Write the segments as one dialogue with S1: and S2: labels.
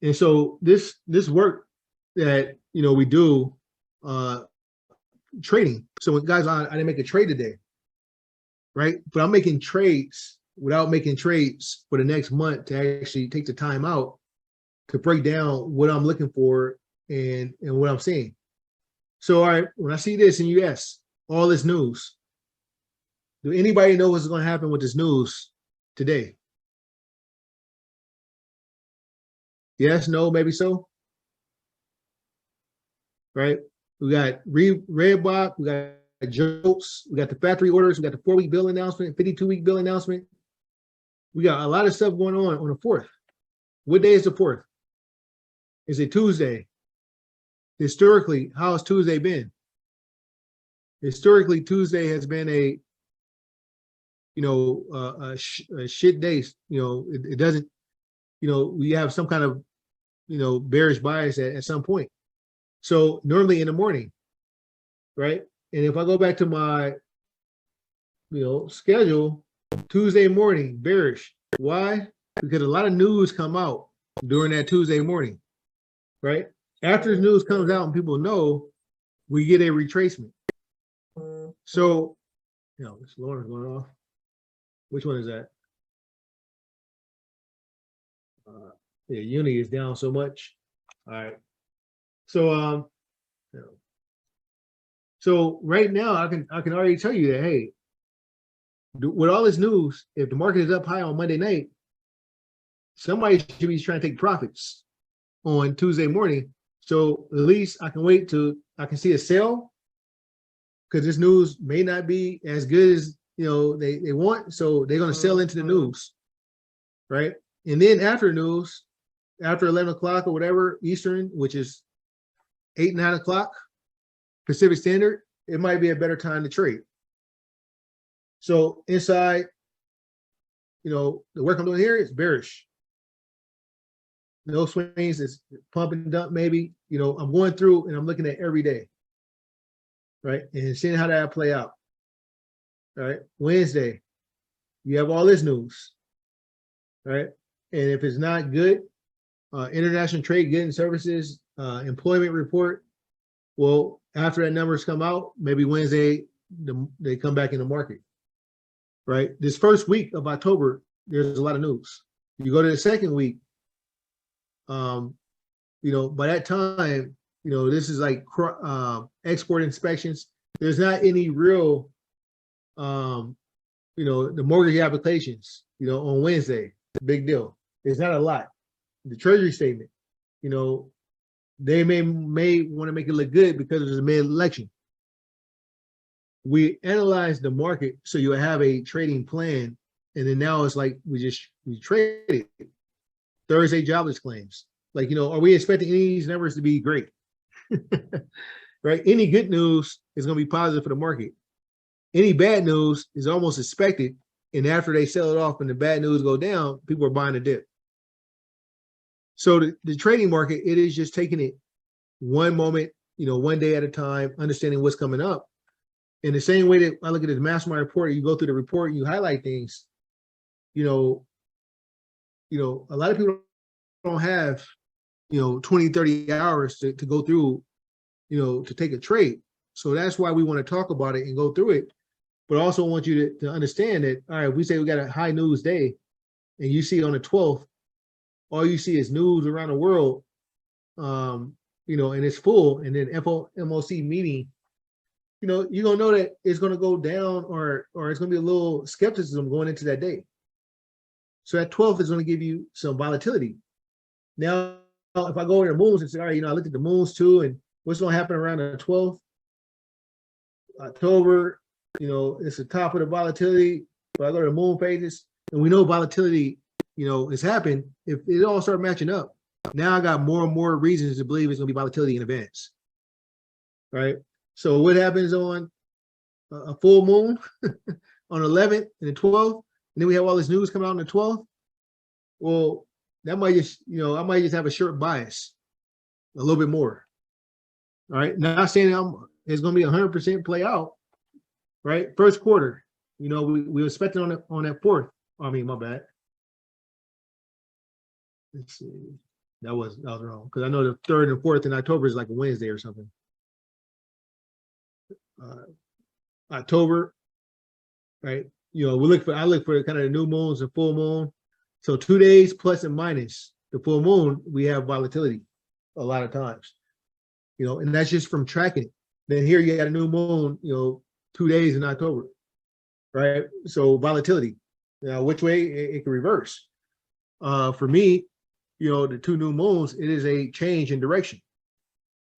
S1: And so this work that we do uh trading. So when guys, I didn't make a trade today, right? But I'm making trades without making trades for the next month to actually take the time out to break down what I'm looking for and what I'm seeing. So, all right, when I see this in US, all this news, do anybody know what's going to happen with this news today? Yes, no, maybe so. Right? We got Redbox, we got jokes, we got the factory orders, we got the 4-week bill announcement, 52-week bill announcement. We got a lot of stuff going on the 4th. What day is the 4th? Is it Tuesday? Historically, how has Tuesday been? Historically, Tuesday has been a shit day. It doesn't. We have some kind of bearish bias at some point. So normally in the morning, right? And if I go back to my schedule, Tuesday morning bearish. Why? Because a lot of news come out during that Tuesday morning, right? After the news comes out and people know, we get a retracement. So, this alarm is going off. Which one is that? Yeah, Uni is down so much. All right. So, so right now I can already tell you that, hey, with all this news, if the market is up high on Monday night, somebody should be trying to take profits on Tuesday morning. So at least I can wait till I can see a sell, because this news may not be as good as they want. So they're going to sell into the news, right? And then after news, after 11 o'clock or whatever Eastern, which is 8, 9 o'clock Pacific Standard, it might be a better time to trade. So inside, the work I'm doing here is bearish. No swings, it's pump and dump maybe. I'm going through and I'm looking at every day, right? And seeing how that play out. All right. Wednesday, you have all this news, right? And if it's not good, international trade, goods and services, employment report, well, after that numbers come out, maybe Wednesday, they come back in the market, right? This first week of October, there's a lot of news. You go to the second week, by that time, this is like export inspections. There's not any real, the mortgage applications, on Wednesday, big deal. There's not a lot. The Treasury statement, they may want to make it look good because it's a mid-election. We analyze the market so you have a trading plan, and then now it's like we trade it. Thursday jobless claims. Like, are we expecting any of these numbers to be great? Right? Any good news is going to be positive for the market. Any bad news is almost expected, and after they sell it off and the bad news go down, people are buying a dip. So the trading market, it is just taking it one moment, one day at a time, understanding what's coming up. In the same way that I look at this Mastermind report, you go through the report, you highlight things. A lot of people don't have 20, 30 hours to go through, to take a trade. So that's why we want to talk about it and go through it. But I also want you to understand that, all right, if we say we got a high news day and you see on the 12th, all you see is news around the world, and it's full, and then FOMC meeting, you're going to know that it's going to go down or it's going to be a little skepticism going into that day. So that 12th is going to give you some volatility. Now, if I go over the moons and say, all right, I looked at the moons too, and what's going to happen around the 12th? October, it's the top of the volatility. But I go to the moon phases, and we know volatility, has happened. If it all start matching up, now I got more and more reasons to believe it's going to be volatility in advance. Right? So what happens on a full moon on 11th and the 12th, and then we have all this news coming out on the 12th? Well, that might just, I might just have a short bias, a little bit more. All right. Not saying it's going to be 100% play out, right? First quarter, we were expecting on that 4th. I mean, my bad. Let's see. That was wrong because I know the 3rd and 4th in October is like a Wednesday or something. October, right? I look for kind of the new moons and full moon. So 2 days plus and minus the full moon, we have volatility a lot of times, and that's just from tracking it. Then here you got a new moon, 2 days in October, right? So volatility. Now, which way it can reverse. For me, the 2 new moons, it is a change in direction,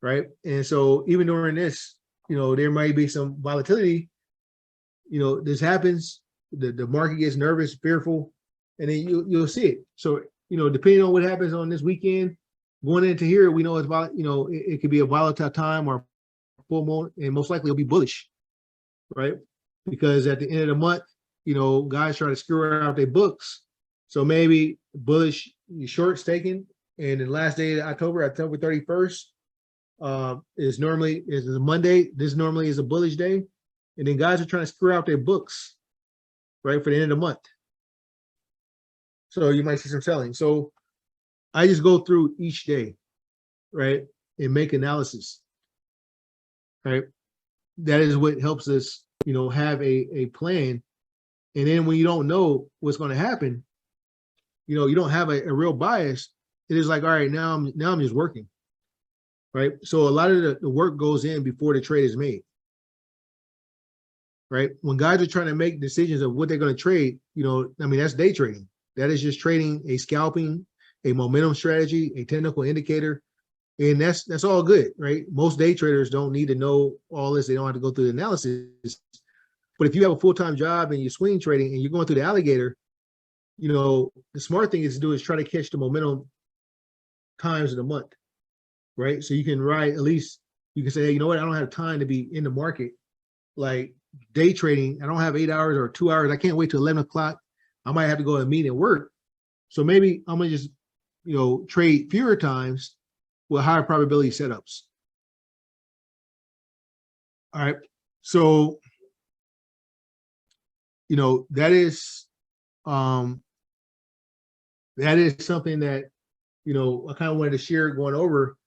S1: right? And so even during this, there might be some volatility. This happens, the market gets nervous, fearful, and then you'll see it. So, depending on what happens on this weekend, going into here, we know it's it could be a volatile time or full moon, and most likely it'll be bullish, right? Because at the end of the month, guys try to screw out their books. So maybe bullish shorts taken, and the last day of October 31st, is a Monday. This normally is a bullish day. And then guys are trying to screw out their books, right, for the end of the month. So you might see some selling. So I just go through each day, right, and make analysis, right? That is what helps us, have a plan. And then when you don't know what's going to happen, you don't have a real bias. It is like, all right, now I'm just working, right? So a lot of the work goes in before the trade is made, right? When guys are trying to make decisions of what they're going to trade, that's day trading. That is just trading, a scalping, a momentum strategy, a technical indicator, and that's all good, right? Most day traders don't need to know all this. They don't have to go through the analysis. But if you have a full-time job and you're swing trading and you're going through the alligator, the smart thing is to do is try to catch the momentum times of the month, right? So you can ride, at least you can say, hey, you know what? I don't have time to be in the market. Like day trading, I don't have 8 hours or 2 hours. I can't wait till 11 o'clock. I might have to go to a meeting and work. So maybe I'm going to just, trade fewer times with higher probability setups. All right. So, that is something that, I kind of wanted to share going over.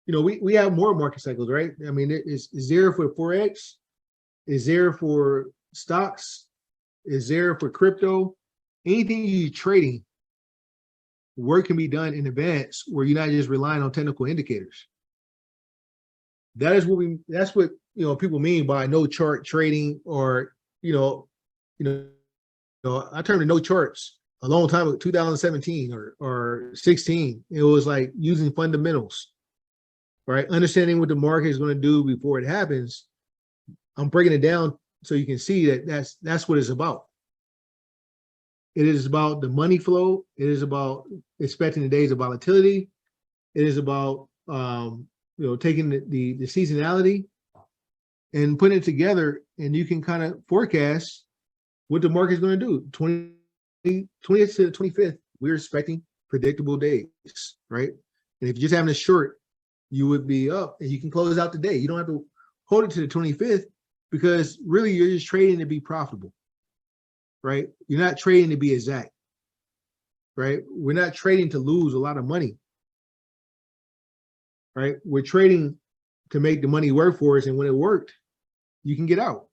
S1: We have more market cycles, right? I mean, is there for Forex? Is there for stocks? Is there for crypto? Anything you're trading, work can be done in advance where you're not just relying on technical indicators. That's what people mean by no chart trading, or I termed it no charts a long time ago, 2017 or 16. It was like using fundamentals, right? Understanding what the market is going to do before it happens. I'm breaking it down so you can see that that's what it's about. It is about the money flow. It is about expecting the days of volatility. It is about taking the seasonality and putting it together, and you can kind of forecast what the market is going to do. 20th to the 25th, we're expecting predictable days, right? And if you're just having a short, you would be up and you can close out the day. You don't have to hold it to the 25th because really you're just trading to be profitable, right? You're not trading to be exact, right? We're not trading to lose a lot of money, right? We're trading to make the money work for us. And when it worked, you can get out.